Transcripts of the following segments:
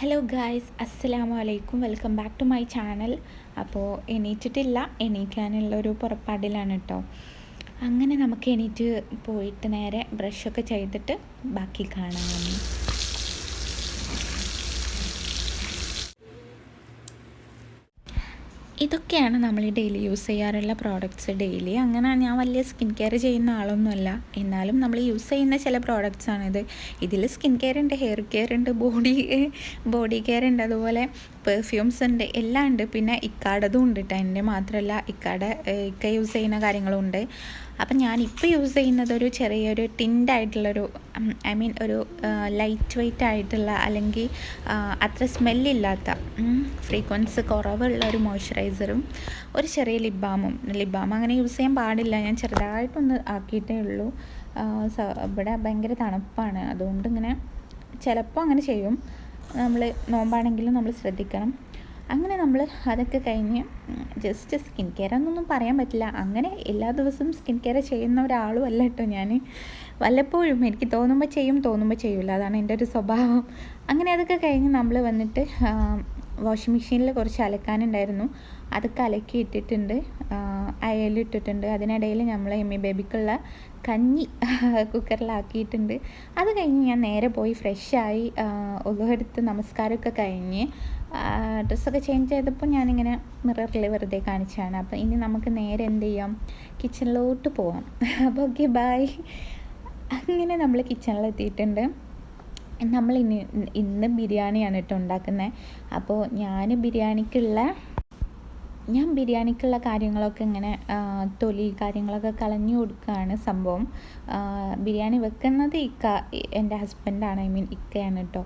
Hello guys, അസ്സലാമു അലൈക്കും. Welcome back to my channel. അപ്പോൾ എണീറ്റിട്ടില്ല, എണീക്കാനുള്ളൊരു പുറപ്പാടിലാണ് കേട്ടോ. അങ്ങനെ നമുക്ക് എണീറ്റ് പോയിട്ട് നേരെ ബ്രഷൊക്കെ ചെയ്തിട്ട് ബാക്കി കാണാം. ഇതൊക്കെയാണ് നമ്മൾ ഡെയിലി യൂസ് ചെയ്യാറുള്ള പ്രോഡക്റ്റ്സ്. ഡെയിലി അങ്ങനെ ഞാൻ വലിയ സ്കിൻ കെയർ ചെയ്യുന്ന ആളൊന്നുമല്ല, എന്നാലും നമ്മൾ യൂസ് ചെയ്യുന്ന ചില പ്രോഡക്റ്റ്സാണിത്. ഇതിൽ സ്കിൻ കെയർ ഉണ്ട്, ഹെയർ കെയർ ഉണ്ട്, ബോഡി കെയർ ഉണ്ട്, അതുപോലെ പെർഫ്യൂംസ് ഉണ്ട്, എല്ലാം ഉണ്ട്. പിന്നെ ഇക്കാടതും ഉണ്ട് കേട്ടോ. എൻ്റെ മാത്രമല്ല, ഇക്ക യൂസ് ചെയ്യുന്ന കാര്യങ്ങളും ഉണ്ട്. അപ്പം ഞാനിപ്പോൾ യൂസ് ചെയ്യുന്നത് ഒരു ചെറിയൊരു ടിൻഡായിട്ടുള്ളൊരു ഒരു ലൈറ്റ് വെയ്റ്റ് ആയിട്ടുള്ള, അല്ലെങ്കിൽ അത്ര സ്മെല്ലില്ലാത്ത, ഫ്രീക്വൻസി കുറവുള്ള ഒരു മോയ്സ്ചറൈസറും ഒരു ചെറിയ ലിപ് ബാം അങ്ങനെ യൂസ് ചെയ്യാൻ പാടില്ല. ഞാൻ ചെറുതായിട്ടൊന്ന് ആക്കിയിട്ടേ ഉള്ളൂ. ഇവിടെ ഭയങ്കര തണുപ്പാണ്, അതുകൊണ്ട് ഇങ്ങനെ ചിലപ്പോൾ അങ്ങനെ ചെയ്യും. നമ്മൾ നോമ്പാണെങ്കിലും നമ്മൾ ശ്രദ്ധിക്കണം. അങ്ങനെ നമ്മൾ അതൊക്കെ കഴിഞ്ഞ് ജസ്റ്റ് സ്കിൻ കെയർ എന്നൊന്നും പറയാൻ പറ്റില്ല, അങ്ങനെ എല്ലാ ദിവസവും സ്കിൻ കെയർ ചെയ്യുന്ന ഒരാളും അല്ല കേട്ടോ ഞാൻ. വല്ലപ്പോഴും എനിക്ക് തോന്നുമ്പോൾ ചെയ്യും, തോന്നുമ്പോൾ ചെയ്യില്ല, അതാണ് എൻ്റെ ഒരു സ്വഭാവം. അങ്ങനെ അതൊക്കെ കഴിഞ്ഞ് നമ്മൾ വന്നിട്ട് വാഷിംഗ് മെഷീനിൽ കുറച്ച് അലക്കാനുണ്ടായിരുന്നു, അതൊക്കെ അലക്കി ഇട്ടിട്ടുണ്ട്, അയലിട്ടിട്ടുണ്ട്. അതിനിടയിൽ നമ്മൾ എമ്മി ബേബിക്കുള്ള കഞ്ഞി കുക്കറിലാക്കിയിട്ടുണ്ട്. അത് കഴിഞ്ഞ് ഞാൻ നേരെ പോയി ഫ്രഷായി ഒതുവെടുത്ത് നമസ്കാരമൊക്കെ കഴിഞ്ഞ് ഡ്രസ്സൊക്കെ ചേഞ്ച് ചെയ്തപ്പോൾ ഞാനിങ്ങനെ മിററിൽ വെറുതെ കാണിച്ചാണ്. അപ്പോൾ ഇനി നമുക്ക് നേരെ എന്ത് ചെയ്യാം, കിച്ചണിലോട്ട് പോവാം. അപ്പോൾ ഓക്കെ, ബൈ. അങ്ങനെ നമ്മൾ കിച്ചണിലെത്തിയിട്ടുണ്ട്. നമ്മൾ ഇന്ന് ബിരിയാണിയാണ് കേട്ടോ ഉണ്ടാക്കുന്നത്. അപ്പോൾ ഞാൻ ബിരിയാണിക്കുള്ള കാര്യങ്ങളൊക്കെ ഇങ്ങനെ തൊലി കാര്യങ്ങളൊക്കെ കളഞ്ഞു കൊടുക്കുകയാണ് സംഭവം. ബിരിയാണി വെക്കുന്നത് എൻ്റെ ഹസ്ബൻഡാണ്, ഇക്കയാണ് കേട്ടോ.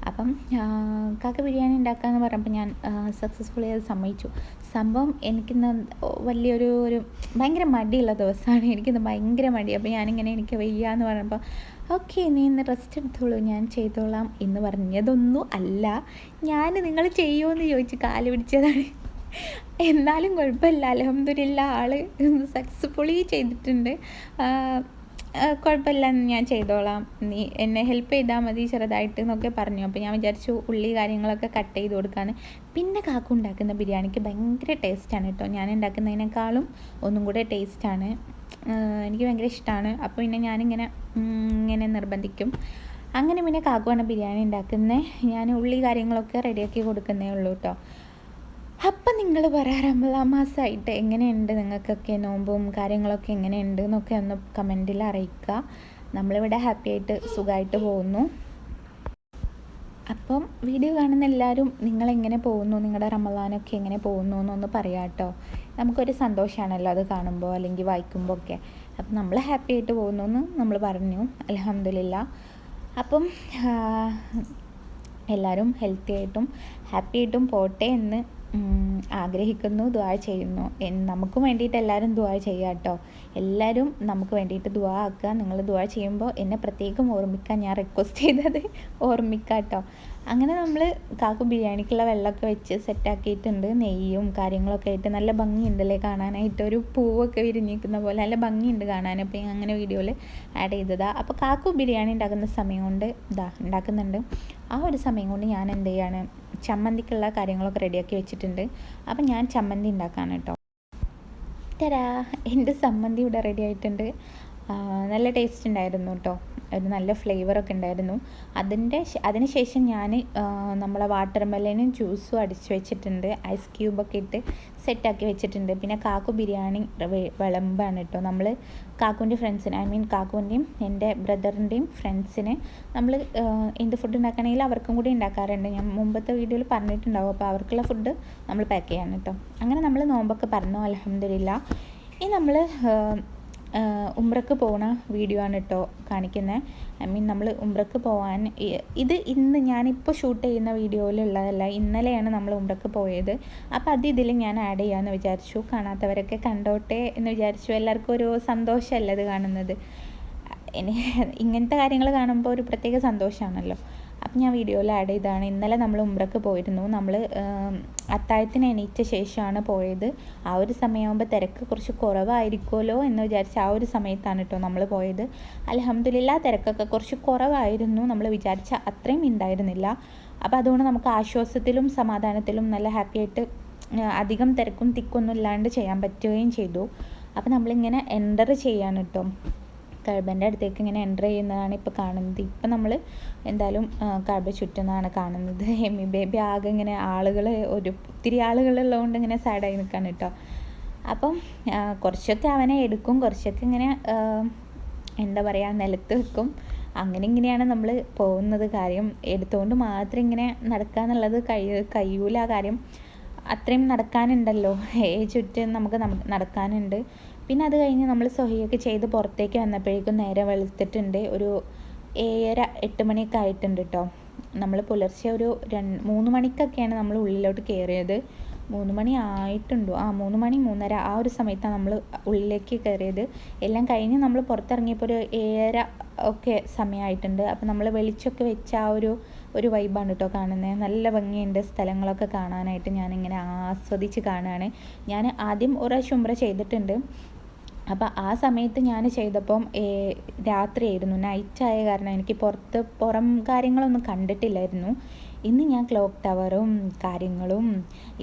അപ്പം കാക്ക ബിരിയാണി ഉണ്ടാക്കാമെന്ന് പറഞ്ഞപ്പോൾ ഞാൻ സക്സസ്ഫുള്ളി അത് സമ്മതിച്ചു. സംഭവം എനിക്കിന്ന് വലിയൊരു ഭയങ്കര മടിയുള്ള ദിവസമാണ്, എനിക്കിന്ന് ഭയങ്കര മടി. അപ്പോൾ ഞാനിങ്ങനെ എനിക്ക് വയ്യാന്ന് പറഞ്ഞപ്പോൾ ഓക്കെ, നീ ഇന്ന് റെസ്റ്റ് എടുത്തോളൂ, ഞാൻ ചെയ്തോളാം എന്ന് പറഞ്ഞതൊന്നും അല്ല. നിങ്ങൾ ചെയ്യുമോ ചോദിച്ച് കാല് പിടിച്ചതാണ്. എന്നാലും കുഴപ്പമില്ല, അൽഹംദുലില്ലാ, ആള് സക്സസ്ഫുള്ളി ചെയ്തിട്ടുണ്ട്. കുഴപ്പമില്ല, ഞാൻ ചെയ്തോളാം, നീ എന്നെ ഹെൽപ്പ് ചെയ്താൽ മതി ചെറുതായിട്ട് എന്നൊക്കെ പറഞ്ഞു. അപ്പോൾ ഞാൻ വിചാരിച്ചു ഉള്ളി കാര്യങ്ങളൊക്കെ കട്ട് ചെയ്ത് കൊടുക്കാമെന്ന്. പിന്നെ കാക്കു ഉണ്ടാക്കുന്ന ബിരിയാണിക്ക് ഭയങ്കര ടേസ്റ്റാണ് കേട്ടോ, ഞാൻ ഉണ്ടാക്കുന്നതിനേക്കാളും ഒന്നും കൂടെ ടേസ്റ്റാണ്, എനിക്ക് ഭയങ്കര ഇഷ്ടമാണ്. അപ്പോൾ പിന്നെ ഞാനിങ്ങനെ നിർബന്ധിക്കും. അങ്ങനെ പിന്നെ കാക്കുവാണ് ബിരിയാണി ഉണ്ടാക്കുന്നത്, ഞാൻ ഉള്ളി കാര്യങ്ങളൊക്കെ റെഡിയാക്കി കൊടുക്കുന്നേ ഉള്ളൂ കേട്ടോ. അപ്പം നിങ്ങൾ പറയാം, റമളാൻ മാസമായിട്ട് എങ്ങനെയുണ്ട് നിങ്ങൾക്കൊക്കെ, നോമ്പും കാര്യങ്ങളൊക്കെ എങ്ങനെയുണ്ട് എന്നൊക്കെ ഒന്ന് കമൻറ്റിൽ അറിയിക്കുക. നമ്മളിവിടെ ഹാപ്പി ആയിട്ട് സുഖമായിട്ട് പോകുന്നു. അപ്പം വീഡിയോ കാണുന്ന എല്ലാവരും നിങ്ങളെങ്ങനെ പോകുന്നു, നിങ്ങളുടെ റമളാനൊക്കെ എങ്ങനെ പോകുന്നു എന്നൊന്ന് പറയാം കേട്ടോ. നമുക്കൊരു സന്തോഷമാണല്ലോ അത് കാണുമ്പോൾ അല്ലെങ്കിൽ വായിക്കുമ്പോൾ ഒക്കെ. അപ്പം നമ്മൾ ഹാപ്പി ആയിട്ട് പോകുന്നു എന്ന് നമ്മൾ പറഞ്ഞു, അൽഹംദുലില്ലാ. അപ്പം എല്ലാവരും ഹെൽത്തി ആയിട്ടും ഹാപ്പി ആയിട്ടും പോട്ടെ എന്ന് ആഗ്രഹിക്കുന്നു, ദുആ ചെയ്യുന്നു. നമുക്ക് വേണ്ടിയിട്ട് എല്ലാവരും ദുആ ചെയ്യുക കേട്ടോ. എല്ലാവരും നമുക്ക് വേണ്ടിയിട്ട് ദുആ ആക്കുക. നിങ്ങൾ ദുആ ചെയ്യുമ്പോൾ എന്നെ പ്രത്യേകം ഓർമ്മിക്കാൻ ഞാൻ റിക്വസ്റ്റ് ചെയ്തത് ഓർമ്മിക്കുക കേട്ടോ. അങ്ങനെ നമ്മൾ കാക്കു ബിരിയാണിക്കുള്ള വെള്ളമൊക്കെ വെച്ച് സെറ്റാക്കിയിട്ടുണ്ട്, നെയ്യും കാര്യങ്ങളൊക്കെ ആയിട്ട് നല്ല ഭംഗിയുണ്ടല്ലേ കാണാനായിട്ട്, ഒരു പൂവൊക്കെ വിരിഞ്ഞിരിക്കുന്ന പോലെ നല്ല ഭംഗിയുണ്ട് കാണാൻ. അപ്പോൾ അങ്ങനെ വീഡിയോയിൽ ആഡ് ചെയ്തതാണ്. അപ്പോൾ കാക്കു ബിരിയാണി ഉണ്ടാക്കുന്ന സമയം കൊണ്ട് ഉണ്ടാക്കുന്നുണ്ട്. ആ ഒരു സമയം കൊണ്ട് ഞാൻ എന്ത് ചെയ്യാണ്, ചമ്മന്തിക്കുള്ള കാര്യങ്ങളൊക്കെ റെഡിയാക്കി വെച്ചിട്ടുണ്ട്. അപ്പം ഞാൻ ചമ്മന്തി ഉണ്ടാക്കാണ് കേട്ടോ. എൻ്റെ ചമ്മന്തി ഇവിടെ റെഡി ആയിട്ടുണ്ട്. നല്ല ടേസ്റ്റ് ഉണ്ടായിരുന്നു കേട്ടോ, ഒരു നല്ല ഫ്ലേവറൊക്കെ ഉണ്ടായിരുന്നു. അതിന് ശേഷം ഞാൻ നമ്മളെ വാട്ടർ മെലനും ജ്യൂസും അടിച്ച് വെച്ചിട്ടുണ്ട്, ഐസ് ക്യൂബൊക്കെ ഇട്ട് സെറ്റാക്കി വെച്ചിട്ടുണ്ട്. പിന്നെ കാക്കു ബിരിയാണി വിളമ്പാണ് കേട്ടോ. നമ്മൾ കാക്കുവിൻ്റെ ഫ്രണ്ട്സിന്, കാക്കുവിൻ്റെയും എൻ്റെ ബ്രദറിൻ്റെയും ഫ്രണ്ട്സിന് നമ്മൾ എന്ത് ഫുഡ് ഉണ്ടാക്കണമെങ്കിൽ അവർക്കും കൂടി ഉണ്ടാക്കാറുണ്ട്. ഞാൻ മുമ്പത്തെ വീഡിയോയിൽ പറഞ്ഞിട്ടുണ്ടാവും. അപ്പോൾ അവർക്കുള്ള ഫുഡ് നമ്മൾ പാക്ക് ചെയ്യാണ് കേട്ടോ. അങ്ങനെ നമ്മൾ നോമ്പൊക്കെ പറഞ്ഞു, അൽഹംദുലില്ലാ. ഇനി നമ്മൾ ഉംറക്ക് പോകുന്ന വീഡിയോ ആണ് കേട്ടോ കാണിക്കുന്നത്. നമ്മൾ ഉംറക്ക് പോകാൻ ഇന്ന് ഞാനിപ്പോൾ ഷൂട്ട് ചെയ്യുന്ന വീഡിയോയിലുള്ളതല്ല, ഇന്നലെയാണ് നമ്മൾ ഉംറക്ക് പോയത്. അപ്പോൾ ഇതിൽ ഞാൻ ആഡ് ചെയ്യാമെന്ന് വിചാരിച്ചു. കാണാത്തവരൊക്കെ കണ്ടോട്ടെ എന്ന് വിചാരിച്ചു. എല്ലാവർക്കും ഒരു സന്തോഷമല്ല ഇത് കാണുന്നത്. ഇങ്ങനത്തെ കാര്യങ്ങൾ കാണുമ്പോൾ ഒരു പ്രത്യേക സന്തോഷമാണല്ലോ. അപ്പം ഞാൻ വീഡിയോയിൽ ആഡ് ചെയ്തതാണ്. ഇന്നലെ നമ്മൾ ഉംറക്ക് പോയിരുന്നു. നമ്മൾ അത്താഴത്തിന് എണീറ്റ ശേഷമാണ് പോയത്. ആ ഒരു സമയമാകുമ്പോൾ തിരക്ക് കുറച്ച് കുറവായിരിക്കുമല്ലോ എന്ന് വിചാരിച്ച് ആ ഒരു സമയത്താണ് കേട്ടോ നമ്മൾ പോയത്. അൽഹംദുലില്ലാ, തിരക്കൊക്കെ കുറച്ച് കുറവായിരുന്നു, നമ്മൾ വിചാരിച്ച അത്രയും ഉണ്ടായിരുന്നില്ല. അപ്പോൾ അതുകൊണ്ട് നമുക്ക് ആശ്വാസത്തിലും സമാധാനത്തിലും നല്ല ഹാപ്പി ആയിട്ട് അധികം തിരക്കും തിക്കൊന്നും ഇല്ലാണ്ട് ചെയ്യാൻ പറ്റുകയും ചെയ്തു. അപ്പോൾ നമ്മളിങ്ങനെ എൻ്റർ ചെയ്യാണ് കേട്ടോ, കഅബൻ്റെ അടുത്തേക്ക് ഇങ്ങനെ എൻ്റർ ചെയ്യുന്നതാണ് ഇപ്പോൾ കാണുന്നത്. ഇപ്പം നമ്മൾ എന്തായാലും കഅബ ചുറ്റുന്നതാണ് കാണുന്നത്. എമ്മി ബേബി ആകെ ഇങ്ങനെ ഒത്തിരി ആളുകളുള്ളതുകൊണ്ട് ഇങ്ങനെ സാഡായി നിൽക്കാണ് കേട്ടോ. അപ്പം കുറച്ചൊക്കെ അവനെ എടുക്കും, കുറച്ചൊക്കെ ഇങ്ങനെ എന്താ പറയുക നിലത്ത് വെക്കും. അങ്ങനെ ഇങ്ങനെയാണ് നമ്മൾ പോകുന്നത്. കാര്യം എടുത്തുകൊണ്ട് മാത്രം ഇങ്ങനെ നടക്കുക എന്നുള്ളത് കഴിയൂല. കാര്യം അത്രയും നടക്കാനുണ്ടല്ലോ, ചുറ്റും നമുക്ക് നടക്കാനുണ്ട്. പിന്നെ അത് കഴിഞ്ഞ് നമ്മൾ സ്വഹിയൊക്കെ ചെയ്ത് പുറത്തേക്ക് വന്നപ്പോഴേക്കും നേരെ വെളുത്തിട്ടുണ്ട്. ഒരു 7:30-8 മണിയൊക്കെ ആയിട്ടുണ്ട് കേട്ടോ. നമ്മൾ പുലർച്ചെ ഒരു 3 മണിക്കൊക്കെയാണ് നമ്മൾ ഉള്ളിലോട്ട് കയറിയത്. 3 മണി ആയിട്ടുണ്ടോ? 3 മണി 3:30 ആ ഒരു സമയത്താണ് നമ്മൾ ഉള്ളിലേക്ക് കയറിയത്. എല്ലാം കഴിഞ്ഞ് നമ്മൾ പുറത്തിറങ്ങിയപ്പോൾ ഒരു 7:30 ഒക്കെ സമയമായിട്ടുണ്ട്. അപ്പോൾ നമ്മൾ വെളിച്ചമൊക്കെ വെച്ച ആ ഒരു വൈബാണ് കേട്ടോ കാണുന്നത്. നല്ല ഭംഗിയുണ്ട് സ്ഥലങ്ങളൊക്കെ കാണാനായിട്ട്. ഞാനിങ്ങനെ ആസ്വദിച്ച് കാണുകയാണ്. ഞാൻ ആദ്യം ഒരു ഉംറ ചെയ്തിട്ടുണ്ട്. അപ്പോൾ ആ സമയത്ത് ഞാൻ ചെയ്തപ്പം രാത്രിയായിരുന്നു, നൈറ്റായ കാരണം എനിക്ക് പുറം കാര്യങ്ങളൊന്നും കണ്ടിട്ടില്ലായിരുന്നു. ഇന്ന് ഞാൻ ക്ലോക്ക് ടവറും കാര്യങ്ങളും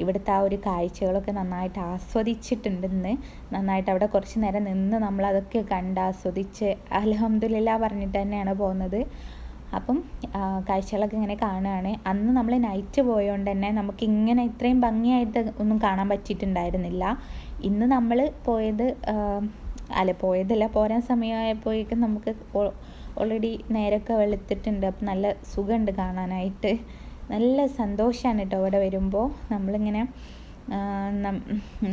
ഇവിടുത്തെ ആ ഒരു കാഴ്ചകളൊക്കെ നന്നായിട്ട് ആസ്വദിച്ചിട്ടുണ്ട്. നന്നായിട്ട് അവിടെ കുറച്ച് നേരം നിന്ന് നമ്മളതൊക്കെ കണ്ട് ആസ്വദിച്ച് അൽഹംദുലില്ലാഹ് പറഞ്ഞിട്ട് തന്നെയാണ് പോകുന്നത്. അപ്പം കാഴ്ചകളൊക്കെ ഇങ്ങനെ കാണുകയാണ്. അന്ന് നമ്മൾ നൈറ്റ് പോയതുകൊണ്ട് തന്നെ നമുക്കിങ്ങനെ ഇത്രയും ഭംഗിയായിട്ട് ഒന്നും കാണാൻ പറ്റിയിട്ടുണ്ടായിരുന്നില്ല. ഇന്ന് നമ്മൾ പോരാൻ സമയമായപ്പോഴേക്കും നമുക്ക് ഓൾറെഡി നേരമൊക്കെ വെളുത്തിട്ടുണ്ട്. അപ്പം നല്ല സുഖമുണ്ട് കാണാനായിട്ട്. നല്ല സന്തോഷമാണ് കേട്ടോ അവിടെ വരുമ്പോൾ. നമ്മളിങ്ങനെ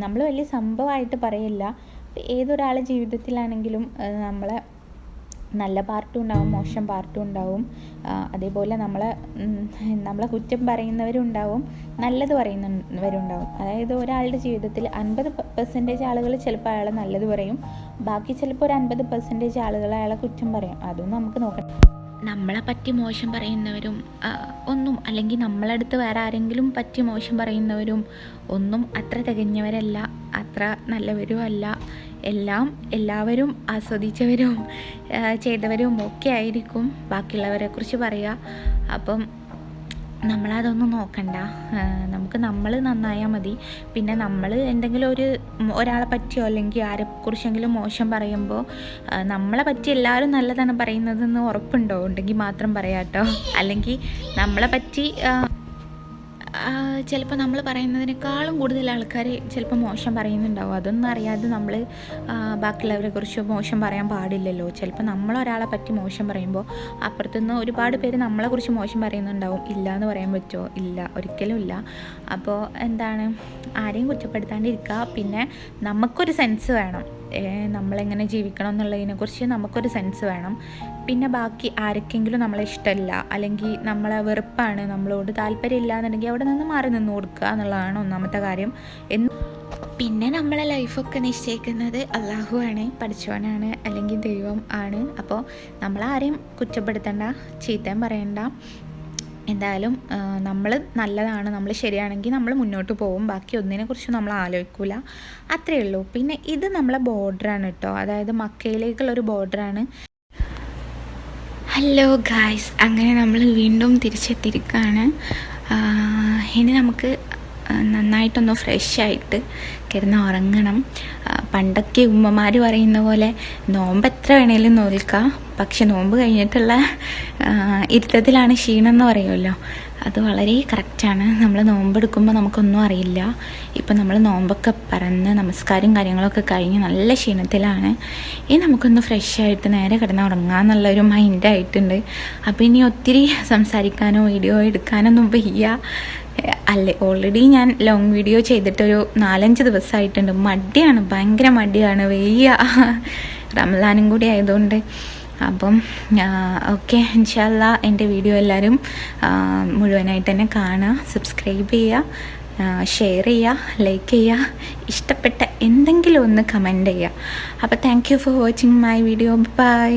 നമ്മൾ വലിയ സംഭവമായിട്ട് പറയില്ല. ഏതൊരാളുടെ ജീവിതത്തിലാണെങ്കിലും നമ്മളെ നല്ല പാർട്ടും ഉണ്ടാവും, മോശം പാർട്ടും ഉണ്ടാവും. അതേപോലെ നമ്മളെ കുറ്റം പറയുന്നവരുണ്ടാവും, നല്ലത് പറയുന്നവരുണ്ടാവും. അതായത് ഒരാളുടെ ജീവിതത്തിൽ 50% ആളുകൾ ചിലപ്പോൾ അയാളെ നല്ലത് പറയും, ബാക്കി ചിലപ്പോൾ ഒരു 50% ആളുകൾ അയാളെ കുറ്റം പറയും. അതൊന്നും നമുക്ക് നോക്കണം. നമ്മളെ പറ്റി മോശം പറയുന്നവരും അല്ലെങ്കിൽ നമ്മളടുത്ത് വേറെ ആരെങ്കിലും പറ്റി മോശം പറയുന്നവരും ഒന്നും അത്ര തികഞ്ഞവരല്ല, അത്ര നല്ലവരും അല്ല. എല്ലാവരും ആസ്വദിച്ചവരും ചെയ്തവരും ഒക്കെ ആയിരിക്കും ബാക്കിയുള്ളവരെക്കുറിച്ച് പറയുക. അപ്പം നമ്മളതൊന്നും നോക്കണ്ട, നമുക്ക് നമ്മൾ നന്നായാൽ മതി. പിന്നെ നമ്മൾ എന്തെങ്കിലും ഒരാളെ പറ്റിയോ അല്ലെങ്കിൽ ആരെക്കുറിച്ചെങ്കിലും മോശം പറയുമ്പോൾ നമ്മളെ പറ്റി എല്ലാവരും നല്ലതാണ് പറയുന്നതെന്ന് ഉറപ്പുണ്ടോ? ഉണ്ടെങ്കിൽ മാത്രം പറയാം കേട്ടോ. അല്ലെങ്കിൽ നമ്മളെ പറ്റി ചിലപ്പോൾ നമ്മൾ പറയുന്നതിനേക്കാളും കൂടുതൽ ആൾക്കാർ ചിലപ്പോൾ മോശം പറയുന്നുണ്ടാവും. അതൊന്നും അറിയാതെ നമ്മൾ ബാക്കിയുള്ളവരെ കുറിച്ച് മോശം പറയാൻ പാടില്ലല്ലോ. ചിലപ്പോൾ നമ്മളൊരാളെ പറ്റി മോശം പറയുമ്പോൾ അപ്പുറത്തുനിന്ന് ഒരുപാട് പേര് നമ്മളെക്കുറിച്ച് മോശം പറയുന്നുണ്ടാവും. ഇല്ല എന്ന് പറയാൻ പറ്റുമോ? ഇല്ല, ഒരിക്കലും ഇല്ല. അപ്പോൾ ആരെയും കുറ്റപ്പെടുത്താണ്ടിരിക്കുക. പിന്നെ നമുക്കൊരു സെൻസ് വേണം, നമ്മളെങ്ങനെ ജീവിക്കണം എന്നുള്ളതിനെക്കുറിച്ച് നമുക്കൊരു സെൻസ് വേണം. പിന്നെ ബാക്കി ആർക്കെങ്കിലും നമ്മളെ ഇഷ്ടമല്ല അല്ലെങ്കിൽ നമ്മളെ വെറുപ്പാണ്, നമ്മളോട് താല്പര്യമില്ല എന്നുണ്ടെങ്കിൽ അവിടെ നിന്ന് മാറി നിന്ന് കൊടുക്കുക എന്നുള്ളതാണ് ഒന്നാമത്തെ കാര്യം. പിന്നെ നമ്മളെ ലൈഫൊക്കെ നിശ്ചയിക്കുന്നത് അള്ളാഹു ആണ്, പഠിച്ചവനാണ്, അല്ലെങ്കിൽ ദൈവം ആണ്. അപ്പോൾ നമ്മളാരെയും കുറ്റപ്പെടുത്തണ്ട, ചീത്തയും പറയണ്ട. എന്തായാലും നമ്മൾ നല്ലതാണ്, നമ്മൾ ശരിയാണെങ്കിൽ നമ്മൾ മുന്നോട്ട് പോകും. ബാക്കി ഒന്നിനെക്കുറിച്ചും നമ്മൾ ആലോചിക്കില്ല, അത്രയേ ഉള്ളൂ. പിന്നെ ഇത് നമ്മളെ ബോർഡറാണ് കേട്ടോ, അതായത് മക്കയിലേക്കുള്ളൊരു ബോർഡറാണ്. ഹലോ ഗായ്സ്, അങ്ങനെ നമ്മൾ വീണ്ടും തിരിച്ചെത്തിയിരിക്കുകയാണ്. ഇനി നമുക്ക് നന്നായിട്ടൊന്ന് ഫ്രഷായിട്ട് കിടന്ന് ഉറങ്ങണം. പണ്ടൊക്കെ ഉമ്മമാർ പറയുന്ന പോലെ നോമ്പ് എത്ര വേണേലും നോൽക്കാം, പക്ഷെ നോമ്പ് കഴിഞ്ഞിട്ടുള്ള ഇരുത്തത്തിലാണ് ക്ഷീണം എന്ന് പറയുമല്ലോ. അത് വളരെ കറക്റ്റാണ്. നമ്മൾ നോമ്പെടുക്കുമ്പോൾ നമുക്കൊന്നും അറിയില്ല. ഇപ്പം നമ്മൾ നോമ്പൊക്കെ പറന്ന് നമസ്കാരം കാര്യങ്ങളൊക്കെ കഴിഞ്ഞ് നല്ല ക്ഷീണത്തിലാണ്. ഇനി നമുക്കൊന്ന് ഫ്രഷായിട്ട് നേരെ കിടന്ന് ഉറങ്ങാമെന്നുള്ളൊരു മൈൻഡായിട്ടുണ്ട്. അപ്പോൾ ഇനി ഒത്തിരി സംസാരിക്കാനോ വീഡിയോ എടുക്കാനൊന്നും വയ്യ. ഓൾറെഡി ഞാൻ ലോങ് വീഡിയോ ചെയ്തിട്ടൊരു 4-5 ദിവസമായിട്ടുണ്ട്. മടിയാണ്, ഭയങ്കര മടിയാണ്, വയ്യ. റമദാനും കൂടി ആയതുകൊണ്ട്. അപ്പം ഓക്കെ, ഇൻഷാ അല്ലാ എൻ്റെ വീഡിയോ എല്ലാവരും മുഴുവനായിട്ട് തന്നെ കാണുക, സബ്സ്ക്രൈബ് ചെയ്യുക, ഷെയർ ചെയ്യുക, ലൈക്ക് ചെയ്യുക, ഇഷ്ടപ്പെട്ട എന്തെങ്കിലും ഒന്ന് കമൻറ്റ് ചെയ്യുക. അപ്പോൾ thank you for watching my video. By.